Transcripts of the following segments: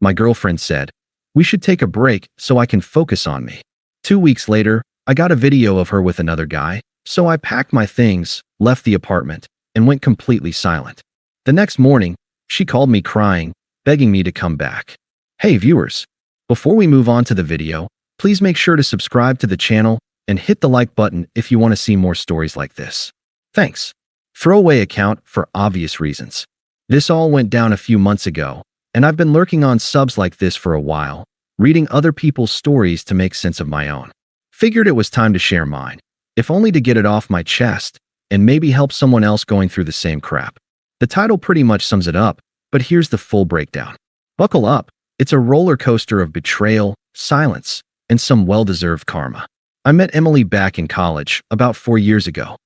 My girlfriend said, "We should take a break so I can focus on me." 2 weeks later, I got a video of her with another guy, so I packed my things, left the apartment, and went completely silent. The next morning, she called me crying, begging me to come back. Hey viewers, before we move on to the video, please make sure to subscribe to the channel and hit the like button if you want to see more stories like this. Thanks. Throwaway account for obvious reasons. This all went down a few months ago, and I've been lurking on subs like this for a while, reading other people's stories to make sense of my own. Figured it was time to share mine, if only to get it off my chest and maybe help someone else going through the same crap. The title pretty much sums it up, but here's the full breakdown. Buckle up, it's a roller coaster of betrayal, silence, and some well-deserved karma. I met Emily back in college about 4 years ago.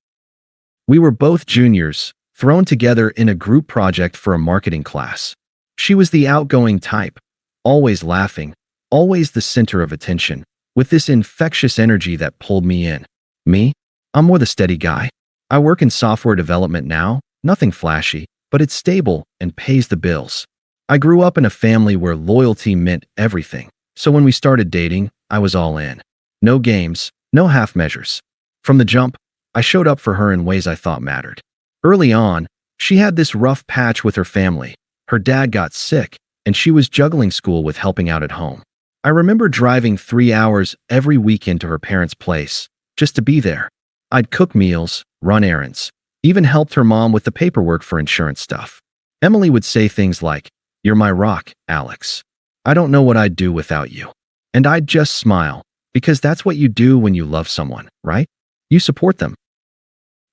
We were both juniors, thrown together in a group project for a marketing class. She was the outgoing type, always laughing, always the center of attention, with this infectious energy that pulled me in. Me? I'm more the steady guy. I work in software development now, nothing flashy, but it's stable and pays the bills. I grew up in a family where loyalty meant everything, so when we started dating, I was all in. No games, no half measures. From the jump, I showed up for her in ways I thought mattered. Early on, she had this rough patch with her family. Her dad got sick, and she was juggling school with helping out at home. I remember driving 3 hours every weekend to her parents' place, just to be there. I'd cook meals, run errands, even helped her mom with the paperwork for insurance stuff. Emily would say things like, "You're my rock, Alex. I don't know what I'd do without you." And I'd just smile, because that's what you do when you love someone, right? You support them.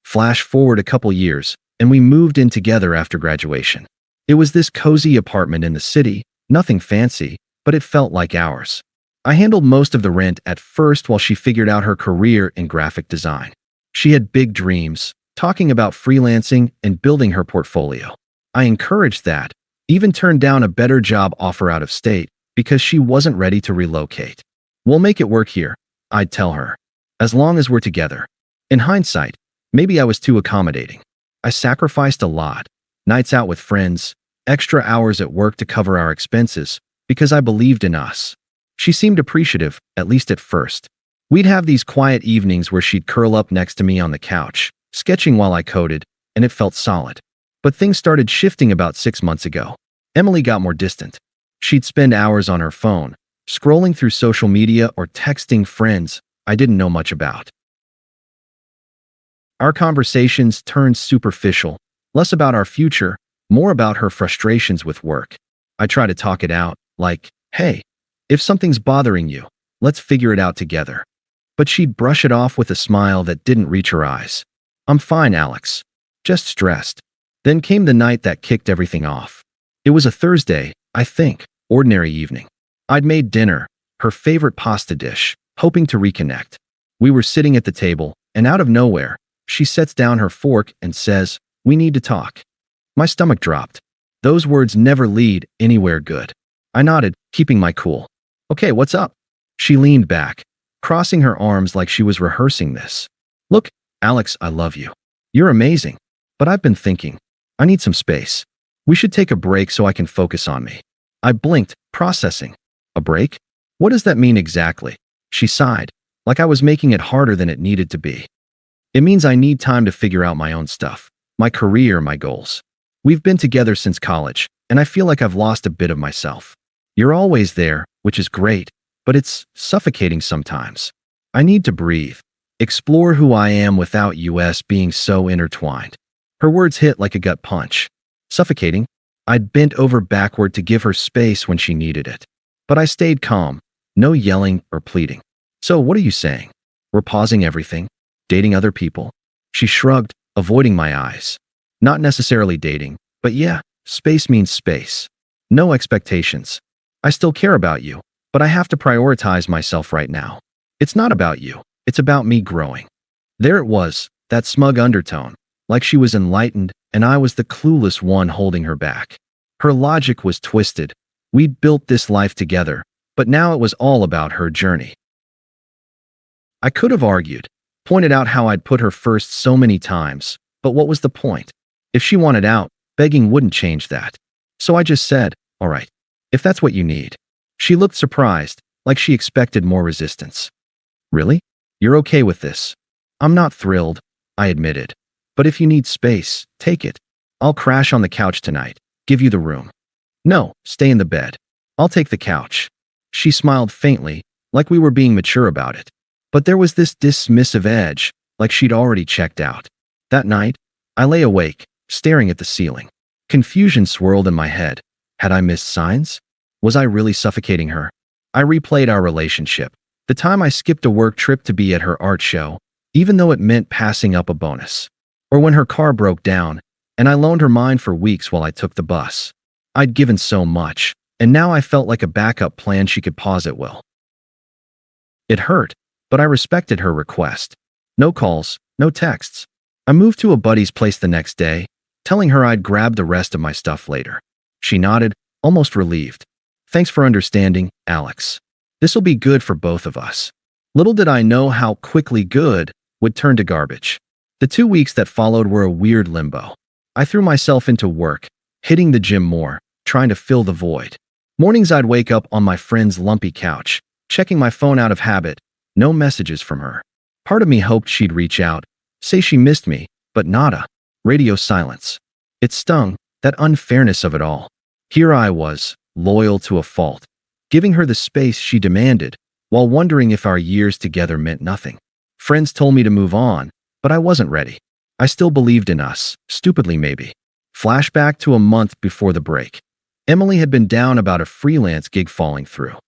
Flash forward a couple years, and we moved in together after graduation. It was this cozy apartment in the city, nothing fancy, but it felt like ours. I handled most of the rent at first while she figured out her career in graphic design. She had big dreams, talking about freelancing and building her portfolio. I encouraged that, even turned down a better job offer out of state because she wasn't ready to relocate. "We'll make it work here," I'd tell her, "as long as we're together." In hindsight, maybe I was too accommodating. I sacrificed a lot, nights out with friends, extra hours at work to cover our expenses, because I believed in us. She seemed appreciative, at least at first. We'd have these quiet evenings where she'd curl up next to me on the couch, sketching while I coded, and it felt solid. But things started shifting about 6 months ago. Emily got more distant. She'd spend hours on her phone, scrolling through social media or texting friends I didn't know much about. Our conversations turned superficial, less about our future, more about her frustrations with work. I try to talk it out, like, "Hey, if something's bothering you, let's figure it out together." But she'd brush it off with a smile that didn't reach her eyes. "I'm fine, Alex. Just stressed." Then came the night that kicked everything off. It was a Thursday, I think, ordinary evening. I'd made dinner, her favorite pasta dish, hoping to reconnect. We were sitting at the table, and out of nowhere, she sets down her fork and says, "We need to talk." My stomach dropped. Those words never lead anywhere good. I nodded, keeping my cool. "Okay, what's up?" She leaned back, crossing her arms like she was rehearsing this. "Look, Alex, I love you. You're amazing. But I've been thinking, I need some space. We should take a break so I can focus on me." I blinked, processing. "A break? What does that mean exactly?" She sighed, like I was making it harder than it needed to be. "It means I need time to figure out my own stuff, my career, my goals. We've been together since college, and I feel like I've lost a bit of myself. You're always there, which is great, but it's suffocating sometimes. I need to breathe, explore who I am without us being so intertwined." Her words hit like a gut punch. Suffocating? I'd bent over backward to give her space when she needed it. But I stayed calm, no yelling or pleading. "So what are you saying? We're pausing everything? Dating other people?" She shrugged, avoiding my eyes. "Not necessarily dating, but yeah, space means space. No expectations. I still care about you, but I have to prioritize myself right now. It's not about you, it's about me growing." There it was, that smug undertone, like she was enlightened and I was the clueless one holding her back. Her logic was twisted. We'd built this life together, but now it was all about her journey. I could have argued, pointed out how I'd put her first so many times, but what was the point? If she wanted out, begging wouldn't change that. So I just said, "All right, if that's what you need." She looked surprised, like she expected more resistance. "Really? You're okay with this?" "I'm not thrilled," I admitted. "But if you need space, take it. I'll crash on the couch tonight. Give you the room." "No, stay in the bed. I'll take the couch." She smiled faintly, like we were being mature about it. But there was this dismissive edge, like she'd already checked out. That night, I lay awake, staring at the ceiling. Confusion swirled in my head. Had I missed signs? Was I really suffocating her? I replayed our relationship. The time I skipped a work trip to be at her art show, even though it meant passing up a bonus. Or when her car broke down, and I loaned her mine for weeks while I took the bus. I'd given so much, and now I felt like a backup plan she could pause at will. It hurt, but I respected her request. No calls, no texts. I moved to a buddy's place the next day, telling her I'd grab the rest of my stuff later. She nodded, almost relieved. "Thanks for understanding, Alex. This'll be good for both of us." Little did I know how quickly good would turn to garbage. The 2 weeks that followed were a weird limbo. I threw myself into work, hitting the gym more, trying to fill the void. Mornings I'd wake up on my friend's lumpy couch, checking my phone out of habit, no messages from her. Part of me hoped she'd reach out, say she missed me, but nada. Radio silence. It stung, that unfairness of it all. Here I was, loyal to a fault, giving her the space she demanded, while wondering if our years together meant nothing. Friends told me to move on, but I wasn't ready. I still believed in us, stupidly maybe. Flashback to a month before the break. Emily had been down about a freelance gig falling through.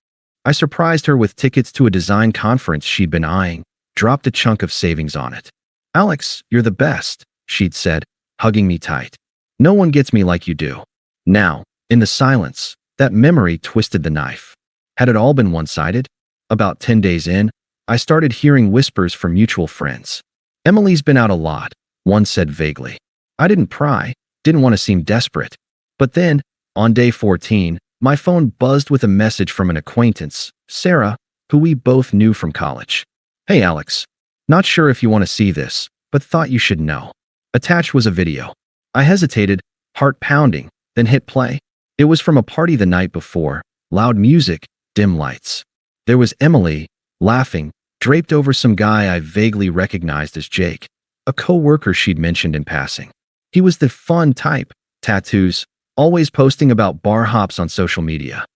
I surprised her with tickets to a design conference she'd been eyeing, dropped a chunk of savings on it. "Alex, you're the best," she'd said, hugging me tight. "No one gets me like you do." Now, in the silence, that memory twisted the knife. Had it all been one-sided? About 10 days in, I started hearing whispers from mutual friends. "Emily's been out a lot," one said vaguely. I didn't pry, didn't want to seem desperate. But then, on day 14, my phone buzzed with a message from an acquaintance, Sarah, who we both knew from college. "Hey Alex, not sure if you want to see this, but thought you should know." Attached was a video. I hesitated, heart pounding, then hit play. It was from a party the night before, loud music, dim lights. There was Emily, laughing, draped over some guy I vaguely recognized as Jake, a co-worker she'd mentioned in passing. He was the fun type, tattoos, always posting about bar hops on social media.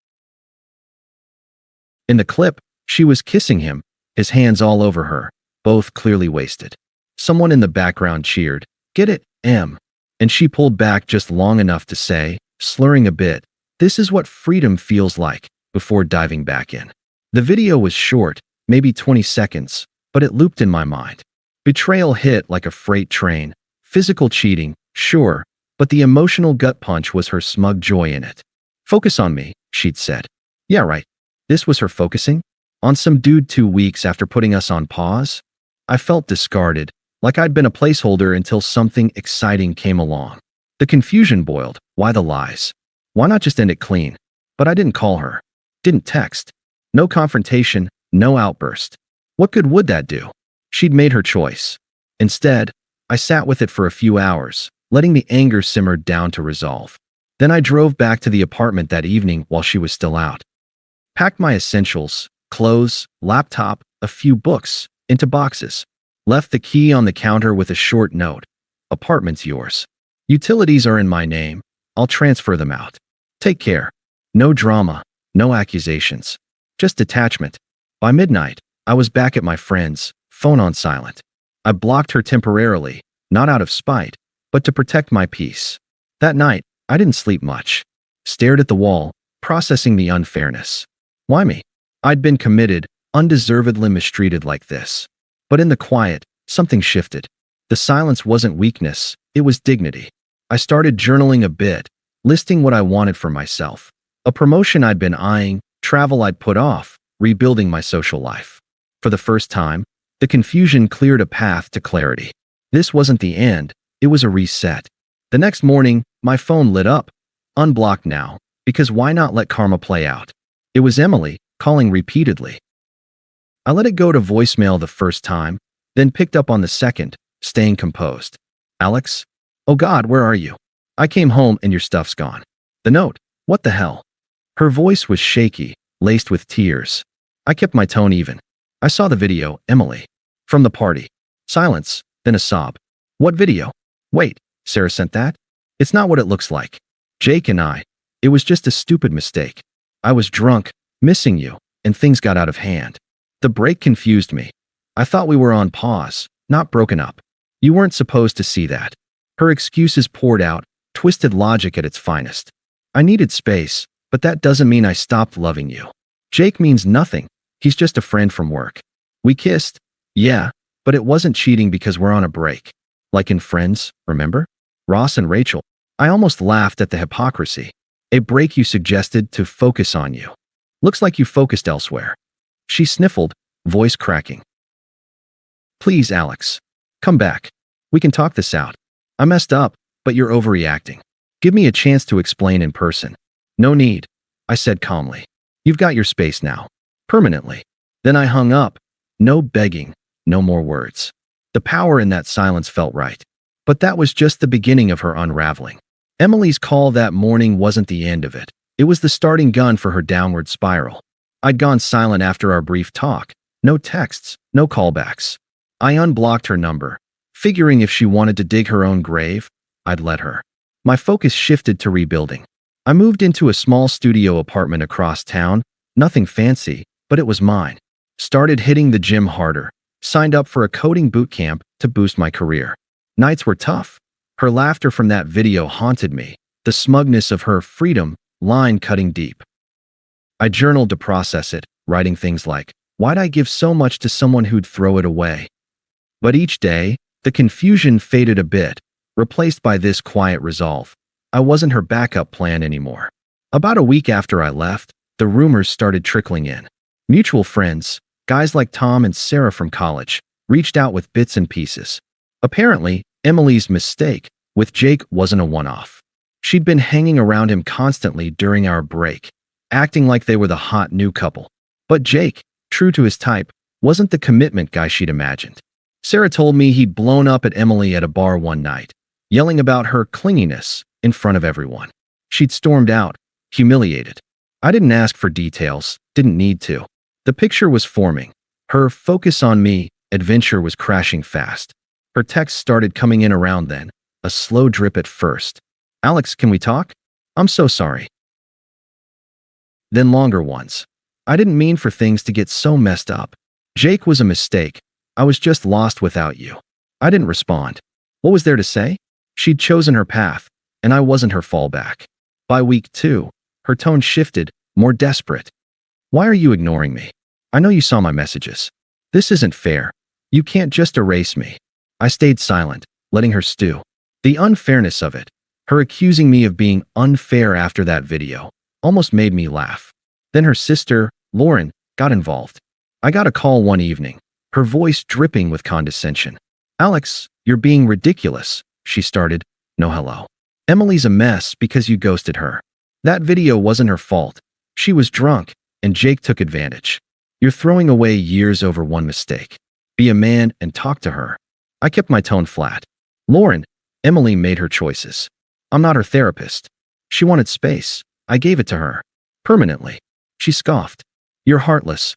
In the clip, she was kissing him, his hands all over her, both clearly wasted. Someone in the background cheered, "Get it, Em." And she pulled back just long enough to say, slurring a bit, "This is what freedom feels like," before diving back in. The video was short, maybe 20 seconds, but it looped in my mind. Betrayal hit like a freight train. Physical cheating, sure, but the emotional gut punch was her smug joy in it. "Focus on me," she'd said. Yeah, right. This was her focusing? On some dude 2 weeks after putting us on pause? I felt discarded, like I'd been a placeholder until something exciting came along. The confusion boiled. Why the lies? Why not just end it clean? But I didn't call her. Didn't text. No confrontation, no outburst. What good would that do? She'd made her choice. Instead, I sat with it for a few hours, letting the anger simmer down to resolve. Then I drove back to the apartment that evening while she was still out. Packed my essentials, clothes, laptop, a few books, into boxes. Left the key on the counter with a short note. "Apartment's yours. Utilities are in my name. I'll transfer them out. Take care." No drama, no accusations. Just detachment. By midnight, I was back at my friend's, phone on silent. I blocked her temporarily, not out of spite, but to protect my peace. That night, I didn't sleep much. Stared at the wall, processing the unfairness. Why me? I'd been committed, undeservedly mistreated like this. But in the quiet, something shifted. The silence wasn't weakness, it was dignity. I started journaling a bit, listing what I wanted for myself. A promotion I'd been eyeing, travel I'd put off, rebuilding my social life. For the first time, the confusion cleared a path to clarity. This wasn't the end, it was a reset. The next morning, my phone lit up. Unblocked now, because why not let karma play out? It was Emily, calling repeatedly. I let it go to voicemail the first time, then picked up on the second, staying composed. "Alex? Oh God, where are you? I came home and your stuff's gone." The note, "What the hell?" Her voice was shaky, laced with tears. I kept my tone even. I saw the video, Emily. From the party. Silence, then a sob. What video? Wait, Sarah sent that? It's not what it looks like. Jake and I. It was just a stupid mistake. I was drunk, missing you, and things got out of hand. The break confused me. I thought we were on pause, not broken up. You weren't supposed to see that. Her excuses poured out, twisted logic at its finest. I needed space, but that doesn't mean I stopped loving you. Jake means nothing. He's just a friend from work. We kissed. Yeah, but it wasn't cheating because we're on a break. Like in Friends, remember? Ross and Rachel. I almost laughed at the hypocrisy. A break you suggested to focus on you. Looks like you focused elsewhere. She sniffled, voice cracking. Please, Alex. Come back. We can talk this out. I messed up, but you're overreacting. Give me a chance to explain in person. No need, I said calmly. You've got your space now. Permanently. Then I hung up. No begging, no more words. The power in that silence felt right. But that was just the beginning of her unraveling. Emily's call that morning wasn't the end of it. It was the starting gun for her downward spiral. I'd gone silent after our brief talk. No texts, no callbacks. I unblocked her number, figuring if she wanted to dig her own grave, I'd let her. My focus shifted to rebuilding. I moved into a small studio apartment across town, nothing fancy, but it was mine. Started hitting the gym harder, signed up for a coding boot camp to boost my career. Nights were tough. Her laughter from that video haunted me, the smugness of her freedom line cutting deep. I journaled to process it, writing things like, why'd I give so much to someone who'd throw it away? But each day, the confusion faded a bit, replaced by this quiet resolve. I wasn't her backup plan anymore. About a week after I left, the rumors started trickling in. Mutual friends, guys like Tom and Sarah from college, reached out with bits and pieces. Apparently, Emily's mistake with Jake wasn't a one-off. She'd been hanging around him constantly during our break, acting like they were the hot new couple. But Jake, true to his type, wasn't the commitment guy she'd imagined. Sarah told me he'd blown up at Emily at a bar one night, yelling about her clinginess in front of everyone. She'd stormed out, humiliated. I didn't ask for details, didn't need to. The picture was forming. Her focus on me, adventure was crashing fast. Her texts started coming in around then, a slow drip at first. Alex, can we talk? I'm so sorry. Then longer ones. I didn't mean for things to get so messed up. Jake was a mistake. I was just lost without you. I didn't respond. What was there to say? She'd chosen her path, and I wasn't her fallback. By week 2, her tone shifted, more desperate. Why are you ignoring me? I know you saw my messages. This isn't fair. You can't just erase me. I stayed silent, letting her stew. The unfairness of it, her accusing me of being unfair after that video, almost made me laugh. Then her sister, Lauren, got involved. I got a call one evening, her voice dripping with condescension. Alex, you're being ridiculous, she started. No hello. Emily's a mess because you ghosted her. That video wasn't her fault. She was drunk, and Jake took advantage. You're throwing away years over one mistake. Be a man and talk to her. I kept my tone flat. Lauren, Emily made her choices. I'm not her therapist. She wanted space. I gave it to her. Permanently. She scoffed. You're heartless.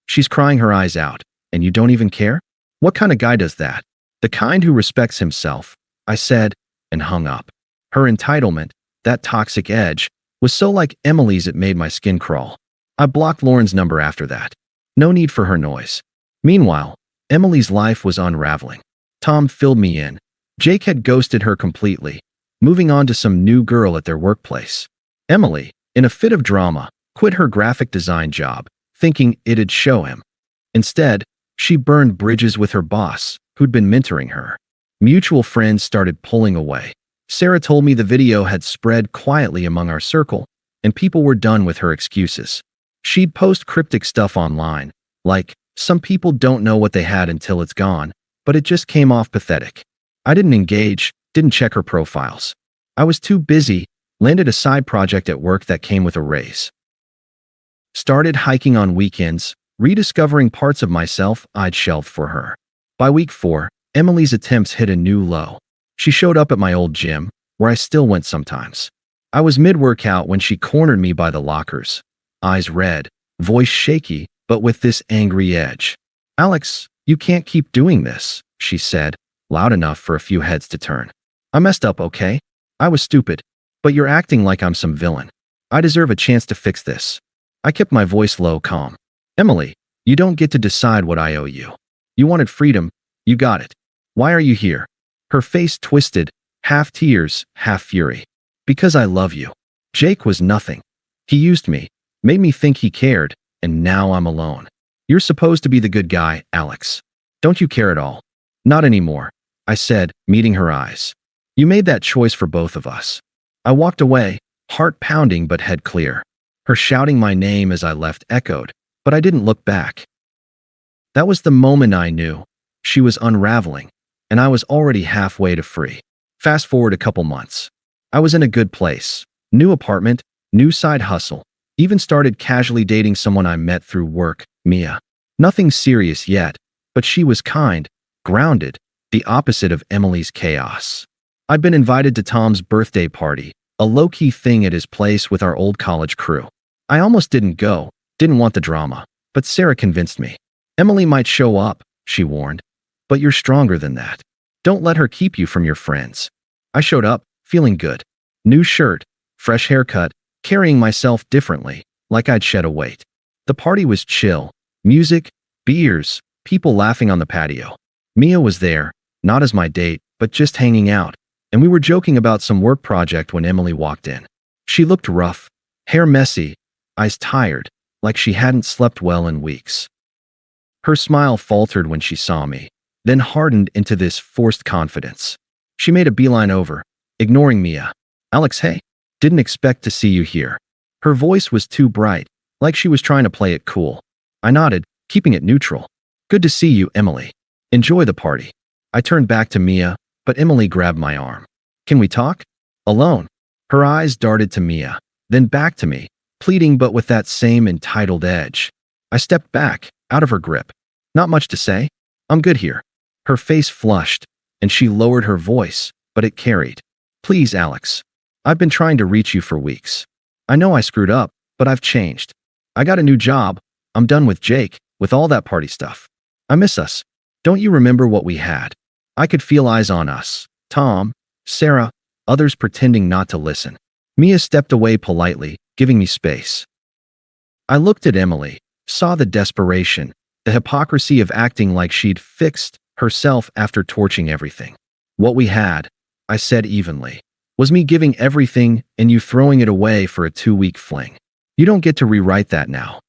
She's crying her eyes out, and you don't even care? What kind of guy does that? The kind who respects himself, I said, and hung up. Her entitlement, that toxic edge, was so like Emily's it made my skin crawl. I blocked Lauren's number after that. No need for her noise. Meanwhile, Emily's life was unraveling. Tom filled me in. Jake had ghosted her completely, moving on to some new girl at their workplace. Emily, in a fit of drama, quit her graphic design job, thinking it'd show him. Instead, she burned bridges with her boss, who'd been mentoring her. Mutual friends started pulling away. Sarah told me the video had spread quietly among our circle, and people were done with her excuses. She'd post cryptic stuff online, like, some people don't know what they had until it's gone, but it just came off pathetic. I didn't engage, didn't check her profiles. I was too busy, landed a side project at work that came with a raise. Started hiking on weekends, rediscovering parts of myself I'd shelved for her. By week 4, Emily's attempts hit a new low. She showed up at my old gym, where I still went sometimes. I was mid-workout when she cornered me by the lockers. Eyes red, voice shaky, but with this angry edge. "Alex, you can't keep doing this," she said, loud enough for a few heads to turn. "I messed up, okay? I was stupid. But you're acting like I'm some villain. I deserve a chance to fix this." I kept my voice low, calm. "Emily, you don't get to decide what I owe you. You wanted freedom. You got it. Why are you here?" Her face twisted, half tears, half fury. "Because I love you. Jake was nothing. He used me, made me think he cared, and now I'm alone. You're supposed to be the good guy, Alex. Don't you care at all?" "Not anymore," I said, meeting her eyes. "You made that choice for both of us." I walked away, heart pounding but head clear. Her shouting my name as I left echoed, but I didn't look back. That was the moment I knew. She was unraveling, and I was already halfway to free. Fast forward a couple months. I was in a good place. New apartment, new side hustle. Even started casually dating someone I met through work, Mia. Nothing serious yet, but she was kind, grounded, the opposite of Emily's chaos. I'd been invited to Tom's birthday party, a low-key thing at his place with our old college crew. I almost didn't go, didn't want the drama, but Sarah convinced me. "Emily might show up," she warned, "but you're stronger than that. Don't let her keep you from your friends." I showed up, feeling good. New shirt, fresh haircut, carrying myself differently, like I'd shed a weight. The party was chill. Music, beers, people laughing on the patio. Mia was there, not as my date, but just hanging out, and we were joking about some work project when Emily walked in. She looked rough, hair messy, eyes tired, like she hadn't slept well in weeks. Her smile faltered when she saw me, then hardened into this forced confidence. She made a beeline over, ignoring Mia. "Alex, hey, didn't expect to see you here." Her voice was too bright, like she was trying to play it cool. I nodded, keeping it neutral. "Good to see you, Emily. Enjoy the party." I turned back to Mia, but Emily grabbed my arm. "Can we talk? Alone?" Her eyes darted to Mia, then back to me, pleading but with that same entitled edge. I stepped back, out of her grip. "Not much to say. I'm good here." Her face flushed, and she lowered her voice, but it carried. "Please, Alex. I've been trying to reach you for weeks. I know I screwed up, but I've changed. I got a new job. I'm done with Jake, with all that party stuff. I miss us. Don't you remember what we had?" I could feel eyes on us. Tom, Sarah, others pretending not to listen. Mia stepped away politely, giving me space. I looked at Emily, saw the desperation, the hypocrisy of acting like she'd fixed herself after torching everything. "What we had," I said evenly, "was me giving everything and you throwing it away for a 2-week fling. You don't get to rewrite that now."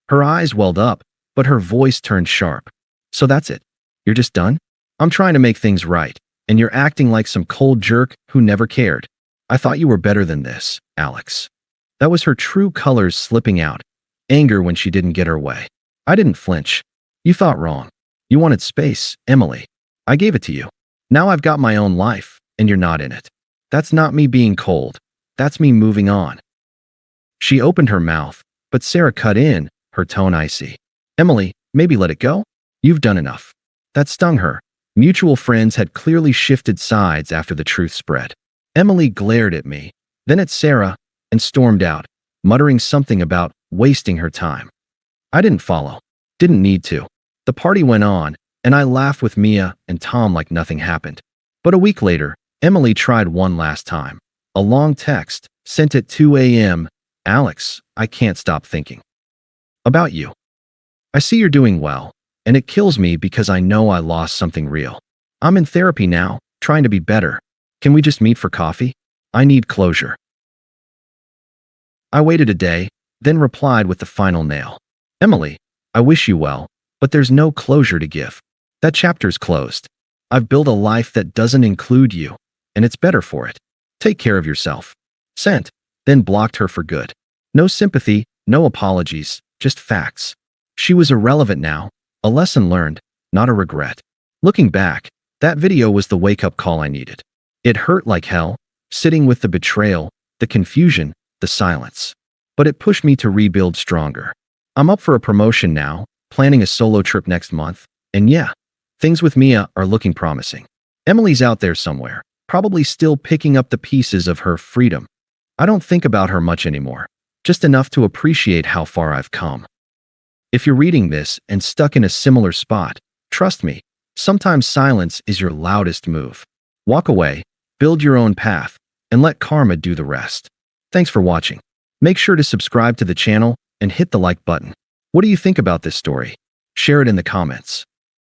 Her eyes welled up, but her voice turned sharp. "So that's it? You're just done? I'm trying to make things right, and you're acting like some cold jerk who never cared. I thought you were better than this, Alex." That was her true colors slipping out, anger when she didn't get her way. I didn't flinch. "You thought wrong. You wanted space, Emily. I gave it to you. Now I've got my own life, and you're not in it. That's not me being cold. That's me moving on." She opened her mouth, but Sarah cut in, her tone icy. "Emily, maybe let it go? You've done enough." That stung her. Mutual friends had clearly shifted sides after the truth spread. Emily glared at me, then at Sarah, and stormed out, muttering something about wasting her time. I didn't follow. Didn't need to. The party went on, and I laughed with Mia and Tom like nothing happened. But a week later, Emily tried one last time. A long text, sent at 2 a.m. "Alex, I can't stop thinking about you. I see you're doing well, and it kills me because I know I lost something real. I'm in therapy now, trying to be better. Can we just meet for coffee? I need closure." I waited a day, then replied with the final nail. "Emily, I wish you well, but there's no closure to give. That chapter's closed. I've built a life that doesn't include you, and it's better for it. Take care of yourself." Sent, then blocked her for good. No sympathy, no apologies, just facts. She was irrelevant now, a lesson learned, not a regret. Looking back, that video was the wake-up call I needed. It hurt like hell, sitting with the betrayal, the confusion, the silence. But it pushed me to rebuild stronger. I'm up for a promotion now, planning a solo trip next month, and yeah, things with Mia are looking promising. Emily's out there somewhere, probably still picking up the pieces of her freedom. I don't think about her much anymore, just enough to appreciate how far I've come. If you're reading this and stuck in a similar spot, trust me, sometimes silence is your loudest move. Walk away, build your own path, and let karma do the rest. Thanks for watching. Make sure to subscribe to the channel and hit the like button. What do you think about this story? Share it in the comments.